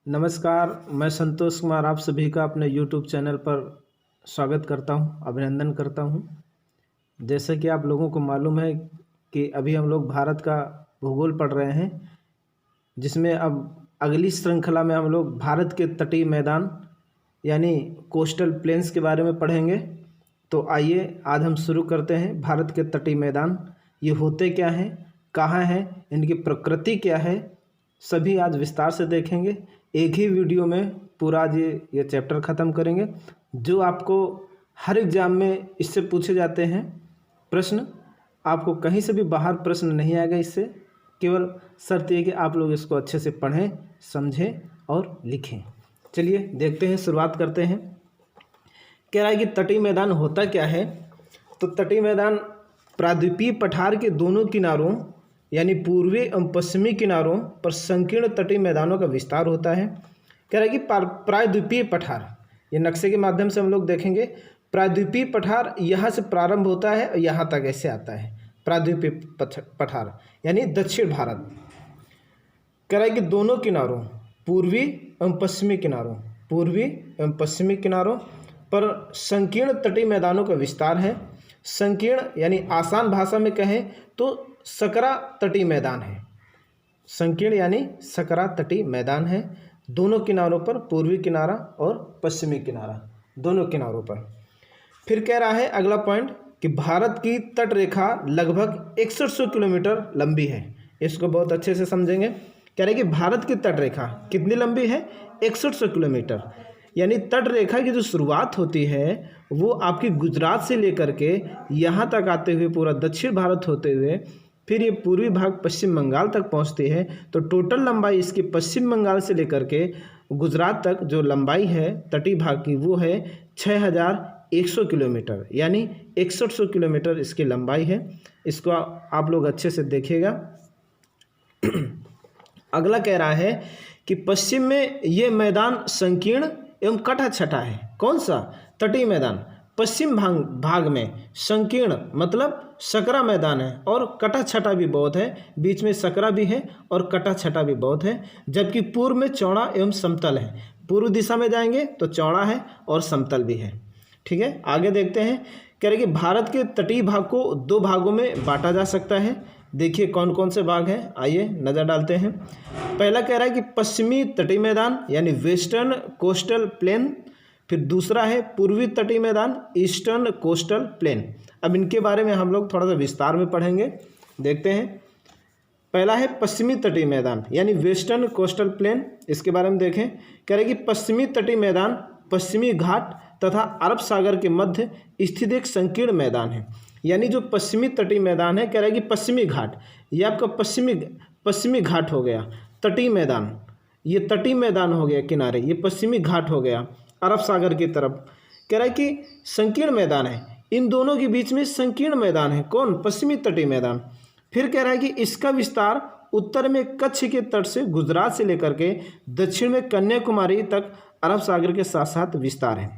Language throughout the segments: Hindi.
नमस्कार, मैं संतोष कुमार आप सभी का अपने YouTube चैनल पर स्वागत करता हूं, अभिनंदन करता हूं। जैसे कि आप लोगों को मालूम है कि अभी हम लोग भारत का भूगोल पढ़ रहे हैं, जिसमें अब अगली श्रृंखला में हम लोग भारत के तटीय मैदान यानी कोस्टल प्लेन्स के बारे में पढ़ेंगे। तो आइए आज हम शुरू करते हैं। भारत के तटीय मैदान ये होते क्या हैं, कहाँ हैं, इनकी प्रकृति क्या है, सभी आज विस्तार से देखेंगे। एक ही वीडियो में पूरा ये चैप्टर ख़त्म करेंगे, जो आपको हर एग्ज़ाम में इससे पूछे जाते हैं प्रश्न। आपको कहीं से भी बाहर प्रश्न नहीं आएगा इससे, केवल शर्त ये कि आप लोग इसको अच्छे से पढ़ें, समझें और लिखें। चलिए देखते हैं, शुरुआत करते हैं। कह रहा है कि तटीय मैदान होता क्या है। तो तटीय मैदान प्रायद्वीपीय पठार के दोनों किनारों यानी पूर्वी एवं पश्चिमी किनारों पर संकीर्ण तटीय मैदानों का विस्तार होता है। कह रहा है कि प्रायद्वीपीय पठार, ये नक्शे के माध्यम से हम लोग देखेंगे। प्रायद्वीपीय पठार यहाँ से प्रारंभ होता है और यहाँ तक ऐसे आता है। प्रायद्वीपीय पठार यानी दक्षिण भारत। कह रहा है कि दोनों किनारों पूर्वी एवं पश्चिमी किनारों पर संकीर्ण तटीय मैदानों का विस्तार है। संकीर्ण यानी आसान भाषा में कहें तो सकरा तटीय मैदान है। संकीर्ण यानी सकरा तटीय मैदान है दोनों किनारों पर, पूर्वी किनारा और पश्चिमी किनारा, दोनों किनारों पर। फिर कह रहा है अगला पॉइंट कि भारत की तट रेखा लगभग 6100 किलोमीटर लंबी है। इसको बहुत अच्छे से समझेंगे। कह रहे कि भारत की तट रेखा कितनी लंबी है, 6100 किलोमीटर। यानी तट रेखा की जो शुरुआत होती है वो आपकी गुजरात से लेकर के यहाँ तक आते हुए पूरा दक्षिण भारत होते हुए फिर ये पूर्वी भाग पश्चिम बंगाल तक पहुँचती है। तो टोटल लंबाई इसकी पश्चिम बंगाल से लेकर के गुजरात तक जो लंबाई है तटीय भाग की वो है 6100 किलोमीटर, यानी 6100 किलोमीटर इसकी लंबाई है। इसको आप लोग अच्छे से देखिएगा। अगला कह रहा है कि पश्चिम में ये मैदान संकीर्ण एवं कटा छटा है। कौन सा? तटीय मैदान। पश्चिम भाग में संकीर्ण मतलब सकरा मैदान है और कटा छटा भी बहुत है, बीच में सकरा भी है और कटा छटा भी बहुत है। जबकि पूर्व में चौड़ा एवं समतल है। पूर्व दिशा में जाएंगे तो चौड़ा है और समतल भी है। ठीक है, आगे देखते हैं। कह रहे कि भारत के तटीय भाग को दो भागों में बांटा जा सकता है। देखिए कौन कौन से भाग हैं, आइए नज़र डालते हैं। पहला कह रहा है कि पश्चिमी तटीय मैदान यानी वेस्टर्न कोस्टल प्लेन। फिर दूसरा है पूर्वी तटीय मैदान, ईस्टर्न कोस्टल प्लेन। अब इनके बारे में हम लोग थोड़ा सा विस्तार में पढ़ेंगे, देखते हैं। पहला है पश्चिमी तटीय मैदान यानी वेस्टर्न कोस्टल प्लेन। इसके बारे में देखें। कह रहे कि पश्चिमी तटीय मैदान पश्चिमी घाट तथा अरब सागर के मध्य स्थित एक संकीर्ण मैदान है। यानी जो पश्चिमी तटीय मैदान है, कह रहा है कि पश्चिमी घाट, ये आपका पश्चिमी घाट हो गया। तटीय मैदान, ये तटीय मैदान हो गया किनारे, ये पश्चिमी घाट हो गया अरब सागर की तरफ। कह रहा है कि संकीर्ण मैदान है, इन दोनों के बीच में संकीर्ण मैदान है। कौन? पश्चिमी तटीय मैदान। फिर कह रहा है कि इसका विस्तार उत्तर में कच्छ के तट से गुजरात से लेकर के दक्षिण में कन्याकुमारी तक अरब सागर के साथ साथ विस्तार है।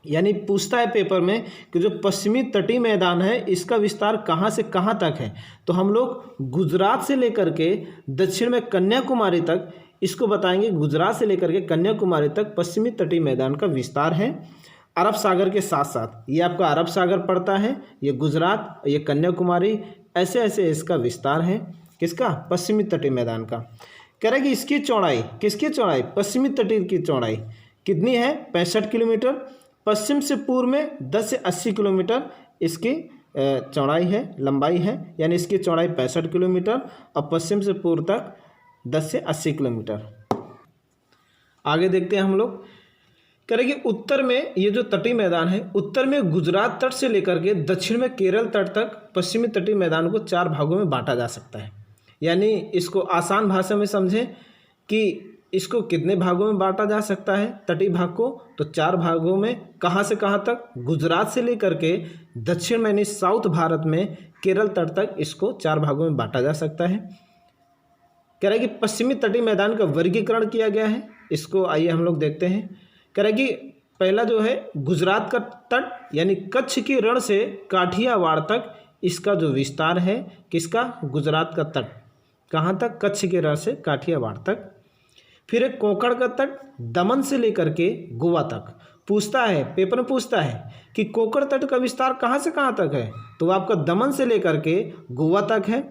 यानी पूछता है पेपर में कि जो पश्चिमी तटीय मैदान है इसका विस्तार कहाँ से कहाँ तक है। तो हम लोग गुजरात से लेकर के दक्षिण में कन्याकुमारी तक इसको बताएंगे। गुजरात से लेकर के कन्याकुमारी तक पश्चिमी तटीय मैदान का विस्तार है अरब सागर के साथ साथ। ये आपका अरब सागर पड़ता है, ये गुजरात, ये कन्याकुमारी, ऐसे ऐसे इसका विस्तार है। किसका? पश्चिमी तटीय मैदान का। कह रहा है कि इसकी चौड़ाई, किसकी चौड़ाई? पश्चिमी तटीय की चौड़ाई कितनी है? 65 किलोमीटर। पश्चिम से पूर्व में 10 से 80 किलोमीटर इसकी चौड़ाई है, लंबाई है। यानी इसकी चौड़ाई 65 किलोमीटर और पश्चिम से पूर्व तक 10 से 80 किलोमीटर। आगे देखते हैं हम लोग। कह रहे कि उत्तर में ये जो तटीय मैदान है, उत्तर में गुजरात तट से लेकर के दक्षिण में केरल तट तक पश्चिमी तटीय मैदान को 4 भागों में बांटा जा सकता है। यानी इसको आसान भाषा में समझें कि इसको कितने भागों में बांटा जा सकता है तटीय भाग को, तो 4 भागों में। कहाँ से कहाँ तक? गुजरात से लेकर के दक्षिण यानी साउथ भारत में केरल तट तक इसको 4 भागों में बांटा जा सकता है। कह रहा है कि पश्चिमी तटीय मैदान का वर्गीकरण किया गया है। इसको आइए हम लोग देखते हैं। कह रहा है कि पहला जो है गुजरात का तट यानी कच्छ के रण से काठियावाड़ तक इसका जो विस्तार है, किसका? गुजरात का तट। कहाँ तक? कच्छ के रण से काठियावाड़ तक। फिर एक कोंकण का तट दमन से लेकर के गोवा तक। पूछता है, पेपर में पूछता है कि कोंकण तट का विस्तार कहाँ से कहाँ तक है, तो आपका दमन से लेकर के गोवा तक है।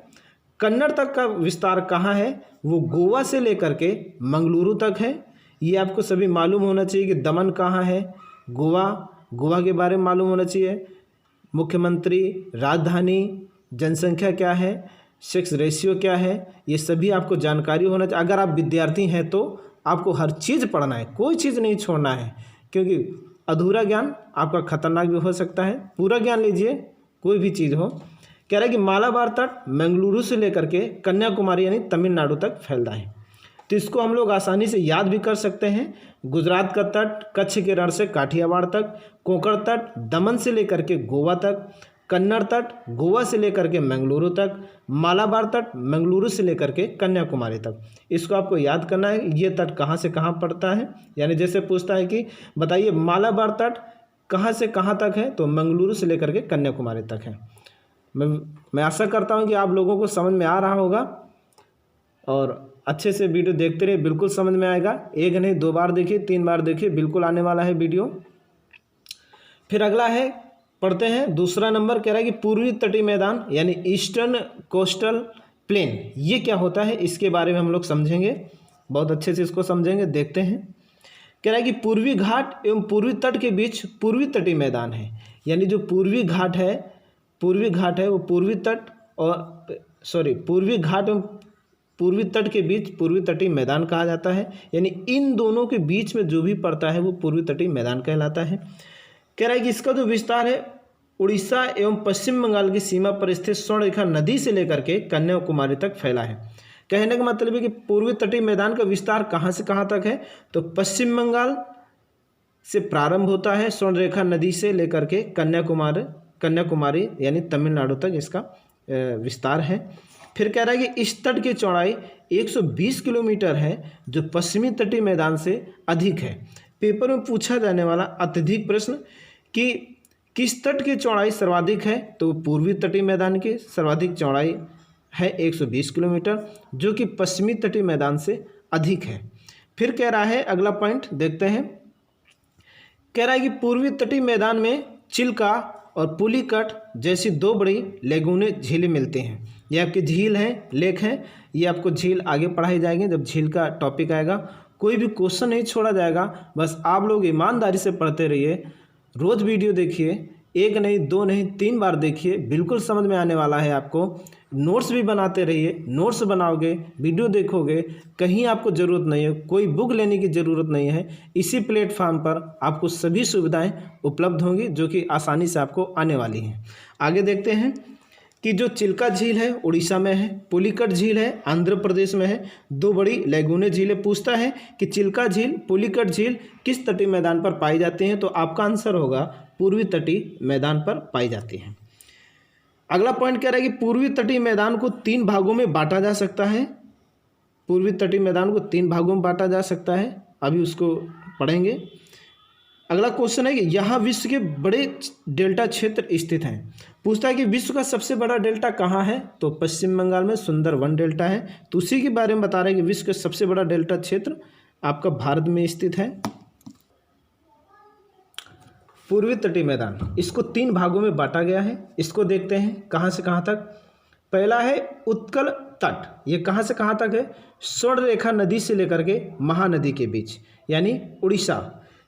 कन्नड़ तक का विस्तार कहाँ है, वो गोवा से लेकर के मंगलुरु तक है। ये आपको सभी मालूम होना चाहिए कि दमन कहाँ है, गोवा के बारे में मालूम होना चाहिए। मुख्यमंत्री, राजधानी, जनसंख्या क्या है, सेक्स रेशियो क्या है, ये सभी आपको जानकारी होना चाहिए। अगर आप विद्यार्थी हैं तो आपको हर चीज़ पढ़ना है, कोई चीज़ नहीं छोड़ना है, क्योंकि अधूरा ज्ञान आपका खतरनाक भी हो सकता है। पूरा ज्ञान लीजिए, कोई भी चीज़ हो। कह रहा है कि मालाबार तट मंगलुरु से लेकर के कन्याकुमारी यानी तमिलनाडु तक फैलता है। तो इसको हम लोग आसानी से याद भी कर सकते हैं। गुजरात का तट कच्छ के रण से काठियावाड़ तक, कोंकण तट दमन से लेकर के गोवा तक, कन्नड़ तट गोवा से लेकर के मंगलुरु तक, मालाबार तट मंगलुरु से लेकर के कन्याकुमारी तक। इसको आपको याद करना है, ये तट कहाँ से कहाँ पड़ता है। यानी जैसे पूछता है कि बताइए मालाबार तट कहाँ से कहाँ तक है, तो मंगलुरु से लेकर के कन्याकुमारी तक है। मैं आशा करता हूँ कि आप लोगों को समझ में आ रहा होगा और अच्छे से वीडियो देखते रहिए, बिल्कुल समझ में आएगा। एक नहीं, 2 बार देखिए, 3 बार देखिए, बिल्कुल आने वाला है वीडियो। फिर अगला है, पढ़ते हैं दूसरा नंबर। कह रहा है कि पूर्वी तटीय मैदान यानी ईस्टर्न कोस्टल प्लेन, ये क्या होता है, इसके बारे में हम लोग समझेंगे, बहुत अच्छे से इसको समझेंगे। देखते हैं, कह रहा है कि पूर्वी घाट एवं पूर्वी तट के बीच पूर्वी तटीय मैदान है। यानी जो पूर्वी घाट है वो पूर्वी तट और पूर्वी घाट एवं पूर्वी तट के बीच पूर्वी तटीय मैदान कहा जाता है। यानी इन दोनों के बीच में जो भी पड़ता है वो पूर्वी तटीय मैदान कहलाता है। कह रहा है कि इसका जो विस्तार है उड़ीसा एवं पश्चिम बंगाल की सीमा पर स्थित स्वर्णरेखा नदी से लेकर के कन्याकुमारी तक फैला है। कहने का मतलब है कि पूर्वी तटीय मैदान का विस्तार कहाँ से कहाँ तक है, तो पश्चिम बंगाल से प्रारंभ होता है स्वर्णरेखा नदी से लेकर के कन्याकुमारी यानी तमिलनाडु तक इसका विस्तार है। फिर कह रहा है कि इस तट की चौड़ाई 120 किलोमीटर है, जो पश्चिमी तटीय मैदान से अधिक है। पेपर में पूछा जाने वाला अत्यधिक प्रश्न कि किस तट की चौड़ाई सर्वाधिक है, तो पूर्वी तटीय मैदान की सर्वाधिक चौड़ाई है 120 किलोमीटर, जो कि पश्चिमी तटीय मैदान से अधिक है। फिर कह रहा है, अगला पॉइंट देखते हैं, कह रहा है कि पूर्वी तटीय मैदान में चिल्का और पुलिकट जैसी 2 बड़ी लेगूने झीलें मिलती हैं। ये आपकी झील हैं, लेक हैं, ये आपको झील आगे पढ़ाई जाएंगे जब झील का टॉपिक आएगा। कोई भी क्वेश्चन नहीं छोड़ा जाएगा, बस आप लोग ईमानदारी से पढ़ते रहिए, रोज़ वीडियो देखिए, 1 नहीं 2 नहीं 3 बार देखिए, बिल्कुल समझ में आने वाला है आपको। नोट्स भी बनाते रहिए, नोट्स बनाओगे, वीडियो देखोगे, कहीं आपको ज़रूरत नहीं है, कोई बुक लेने की ज़रूरत नहीं है। इसी प्लेटफार्म पर आपको सभी सुविधाएं उपलब्ध होंगी जो कि आसानी से आपको आने वाली हैं। आगे देखते हैं कि जो चिल्का झील है उड़ीसा में है, पुलिकट झील है आंध्र प्रदेश में है, 2 बड़ी लेगूने झीलें। पूछता है कि चिल्का झील, पुलिकट झील किस तटीय मैदान पर पाई जाती हैं, तो आपका आंसर होगा पूर्वी तटीय मैदान पर पाई जाती हैं। अगला पॉइंट कह रहा है कि पूर्वी तटीय मैदान को 3 भागों में बांटा जा सकता है। पूर्वी तटीय मैदान को 3 भागों में बांटा जा सकता है, अभी उसको पढ़ेंगे। अगला क्वेश्चन है कि यहाँ विश्व के बड़े डेल्टा क्षेत्र स्थित हैं। पूछता है कि विश्व का सबसे बड़ा डेल्टा कहाँ है, तो पश्चिम बंगाल में सुंदरवन डेल्टा है। तो उसी के बारे में बता रहे हैं कि विश्व का सबसे बड़ा डेल्टा क्षेत्र आपका भारत में स्थित है। पूर्वी तटीय मैदान, इसको 3 भागों में बांटा गया है। इसको देखते हैं कहाँ से कहाँ तक। पहला है उत्कल तट, ये कहाँ से कहाँ तक है, स्वर्णरेखा नदी से लेकर के महानदी के बीच यानी उड़ीसा।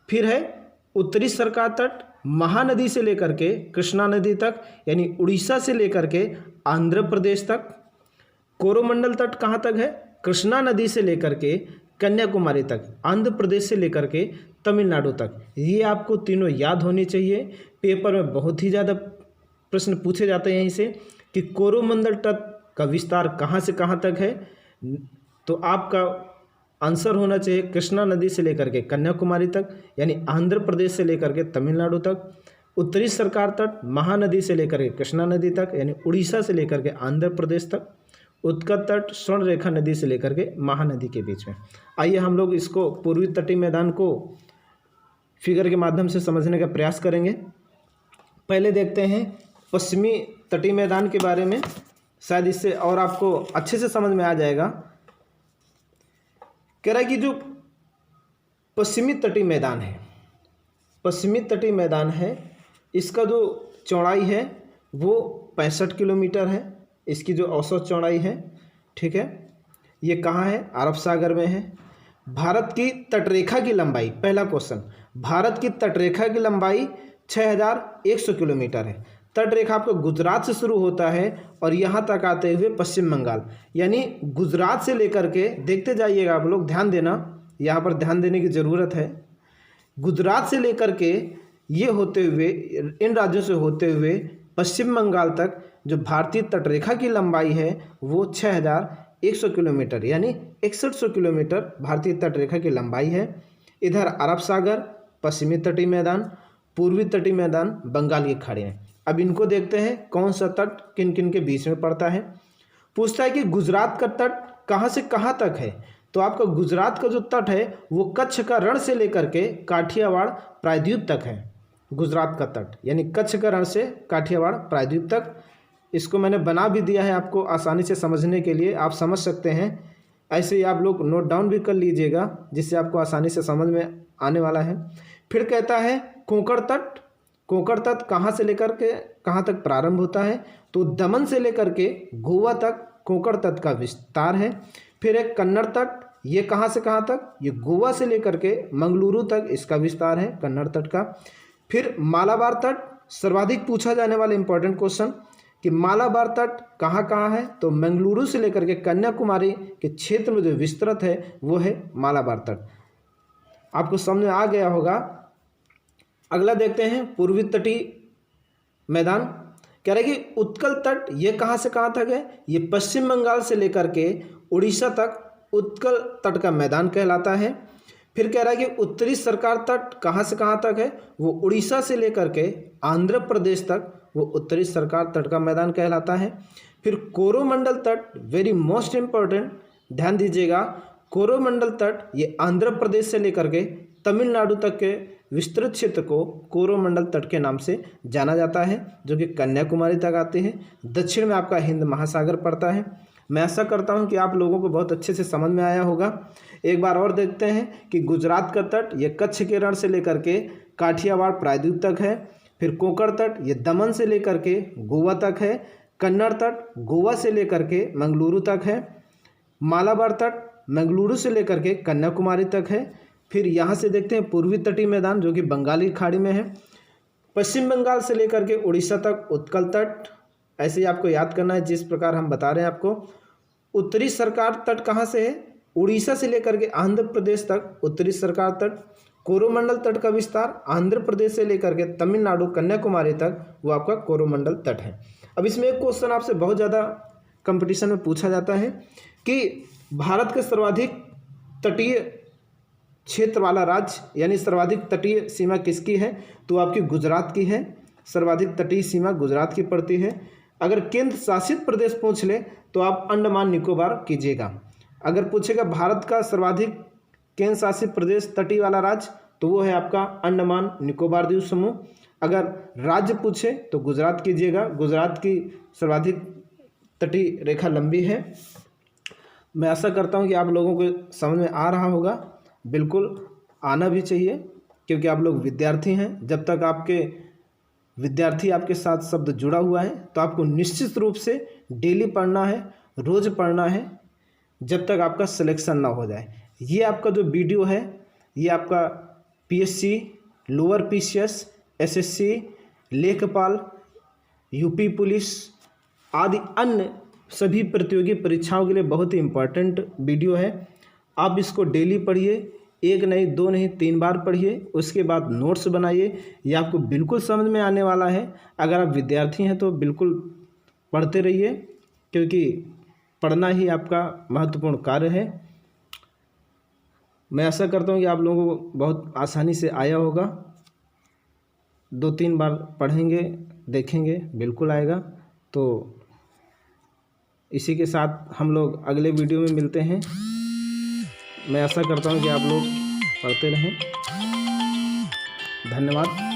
फिर है उत्तरी सरकार तट, महानदी से लेकर के कृष्णा नदी तक यानी उड़ीसा से लेकर के आंध्र प्रदेश तक। कोरोमंडल तट कहाँ तक है, कृष्णा नदी से लेकर के कन्याकुमारी तक, आंध्र प्रदेश से लेकर के तमिलनाडु तक। ये आपको तीनों याद होनी चाहिए। पेपर में बहुत ही ज़्यादा प्रश्न पूछे जाते हैं यहीं से कि कोरोमंडल तट का विस्तार कहाँ से कहाँ तक है, तो आपका आंसर होना चाहिए कृष्णा नदी से लेकर के कन्याकुमारी तक यानी आंध्र प्रदेश से लेकर के तमिलनाडु तक। उत्तरी सरकार तट महानदी से लेकर के कृष्णा नदी तक यानी उड़ीसा से लेकर के आंध्र प्रदेश तक। उत्कल तट स्वर्णरेखा नदी से लेकर के महानदी के बीच में। आइए हम लोग इसको पूर्वी तटीय मैदान को फिगर के माध्यम से समझने का प्रयास करेंगे। पहले देखते हैं पश्चिमी तटीय मैदान के बारे में, शायद इससे और आपको अच्छे से समझ में आ जाएगा। कह रहा है कि जो पश्चिमी तटीय मैदान है, पश्चिमी तटीय मैदान है, इसका जो चौड़ाई है वो 65 किलोमीटर है, इसकी जो औसत चौड़ाई है। ठीक है, ये कहाँ है? अरब सागर में है। भारत की तटरेखा की लंबाई, पहला क्वेश्चन, भारत की तटरेखा की लंबाई 6100 किलोमीटर है। तटरेखा आपको गुजरात से शुरू होता है और यहाँ तक आते हुए पश्चिम बंगाल, यानी गुजरात से लेकर के, देखते जाइएगा आप लोग, ध्यान देना, यहाँ पर ध्यान देने की ज़रूरत है। गुजरात से लेकर के ये होते हुए, इन राज्यों से होते हुए पश्चिम बंगाल तक जो भारतीय तटरेखा की लंबाई है वो 6100 किलोमीटर यानी 6100 किलोमीटर भारतीय तटरेखा की लंबाई है। इधर अरब सागर, पश्चिमी तटीय मैदान, पूर्वी तटीय मैदान, बंगाल की खाड़ी में। अब इनको देखते हैं कौन सा तट किन किन के बीच में पड़ता है। पूछता है कि गुजरात का तट कहाँ से कहाँ तक है। तो आपका गुजरात का जो तट है वो कच्छ का रण से लेकर के काठियावाड़ प्रायद्वीप तक है। गुजरात का तट यानी कच्छ का रण से काठियावाड़ प्रायद्वीप तक। इसको मैंने बना भी दिया है आपको आसानी से समझने के लिए, आप समझ सकते हैं। ऐसे ही आप लोग नोट डाउन भी कर लीजिएगा जिससे आपको आसानी से समझ में आने वाला है। फिर कहता है कोंकण तट। कोंकण तट कहाँ से लेकर के कहाँ तक प्रारंभ होता है? तो दमन से लेकर के गोवा तक कोंकण तट का विस्तार है। फिर एक कन्नड़ तट, ये कहाँ से कहाँ तक? ये गोवा से लेकर के मंगलुरु तक इसका विस्तार है कन्नड़ तट का। फिर मालाबार तट, सर्वाधिक पूछा जाने वाला इंपॉर्टेंट क्वेश्चन कि मालाबार तट कहाँ कहाँ है? तो मंगलुरु से लेकर के कन्याकुमारी के क्षेत्र में जो विस्तृत है वो है मालाबार तट। आपको समझ में आ गया होगा। अगला देखते हैं पूर्वी तटीय मैदान। कह रहे कि उत्कल तट, ये कहाँ से कहाँ तक है? ये पश्चिम बंगाल से लेकर के उड़ीसा तक उत्कल तट का मैदान कहलाता है। फिर कह रहा है कि उत्तरी सरकार तट कहाँ से कहाँ तक है? वो उड़ीसा से लेकर के आंध्र प्रदेश तक वो उत्तरी सरकार तट का मैदान कहलाता है। फिर कोरोमंडल तट, वेरी मोस्ट इम्पॉर्टेंट, ध्यान दीजिएगा। कोरोमंडल तट ये आंध्र प्रदेश से लेकर के तमिलनाडु तक के विस्तृत क्षेत्र को कोरोमंडल तट के नाम से जाना जाता है, जो कि कन्याकुमारी तक आते हैं। दक्षिण में आपका हिंद महासागर पड़ता है। मैं आशा करता हूं कि आप लोगों को बहुत अच्छे से समझ में आया होगा। एक बार और देखते हैं कि गुजरात का तट ये कच्छ के रण से लेकर के काठियावाड़ प्रायद्वीप तक है। फिर कोंकण तट ये दमन से लेकर के गोवा तक है। कन्नड़ तट गोवा से लेकर के मंगलुरु तक है। मालाबार तट मंगलुरु से लेकर के कन्याकुमारी तक है। फिर यहाँ से देखते हैं पूर्वी तटीय मैदान जो कि बंगाल की खाड़ी में है। पश्चिम बंगाल से लेकर के उड़ीसा तक उत्कल तट, ऐसे ही आपको याद करना है जिस प्रकार हम बता रहे हैं आपको। उत्तरी सरकार तट कहाँ से है? उड़ीसा से लेकर के आंध्र प्रदेश तक उत्तरी सरकार तट। कोरोमंडल तट का विस्तार आंध्र प्रदेश से लेकर के तमिलनाडु कन्याकुमारी तक वो आपका कोरोमंडल तट है। अब इसमें एक क्वेश्चन आपसे बहुत ज़्यादा कंपटीशन में पूछा जाता है कि भारत के सर्वाधिक तटीय क्षेत्र वाला राज्य यानी सर्वाधिक तटीय सीमा किसकी है? तो आपकी गुजरात की है। सर्वाधिक तटीय सीमा गुजरात की पड़ती है। अगर केंद्र शासित प्रदेश पूछ ले तो आप अंडमान निकोबार कीजिएगा। अगर पूछेगा भारत का सर्वाधिक केंद्र शासित प्रदेश तटीय वाला राज्य तो वो है आपका अंडमान निकोबार द्वीप समूह। अगर राज्य पूछे तो गुजरात कीजिएगा। गुजरात की सर्वाधिक तटीय रेखा लंबी है। मैं आशा करता हूँ कि आप लोगों को समझ में आ रहा होगा। बिल्कुल आना भी चाहिए क्योंकि आप लोग विद्यार्थी हैं। जब तक आपके विद्यार्थी आपके साथ शब्द जुड़ा हुआ है तो आपको निश्चित रूप से डेली पढ़ना है, रोज़ पढ़ना है जब तक आपका सिलेक्शन ना हो जाए। ये आपका जो वीडियो है ये आपका पीएससी, लोअर पीसीएस, एसएससी, लेखपाल, यूपी पुलिस आदि अन्य सभी प्रतियोगी परीक्षाओं के लिए बहुत ही इम्पोर्टेंट वीडियो है। आप इसको डेली पढ़िए, एक नहीं, दो नहीं, 3 बार पढ़िए। उसके बाद नोट्स बनाइए। ये आपको बिल्कुल समझ में आने वाला है। अगर आप विद्यार्थी हैं तो बिल्कुल पढ़ते रहिए क्योंकि पढ़ना ही आपका महत्वपूर्ण कार्य है। मैं आशा करता हूँ कि आप लोगों को बहुत आसानी से आया होगा। 2-3 बार पढ़ेंगे, देखेंगे, बिल्कुल आएगा। तो इसी के साथ हम लोग अगले वीडियो में मिलते हैं। मैं आशा करता हूँ कि आप लोग पढ़ते रहें। धन्यवाद।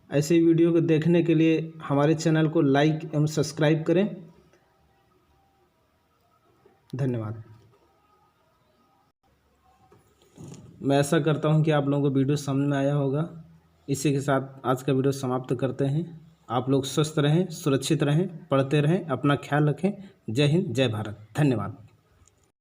ऐसे वीडियो को देखने के लिए हमारे चैनल को लाइक एवं सब्सक्राइब करें। धन्यवाद। मैं ऐसा करता हूं कि आप लोगों को वीडियो समझ में आया होगा। इसी के साथ आज का वीडियो समाप्त करते हैं। आप लोग स्वस्थ रहें, सुरक्षित रहें, पढ़ते रहें, अपना ख्याल रखें। जय हिंद, जय भारत। धन्यवाद।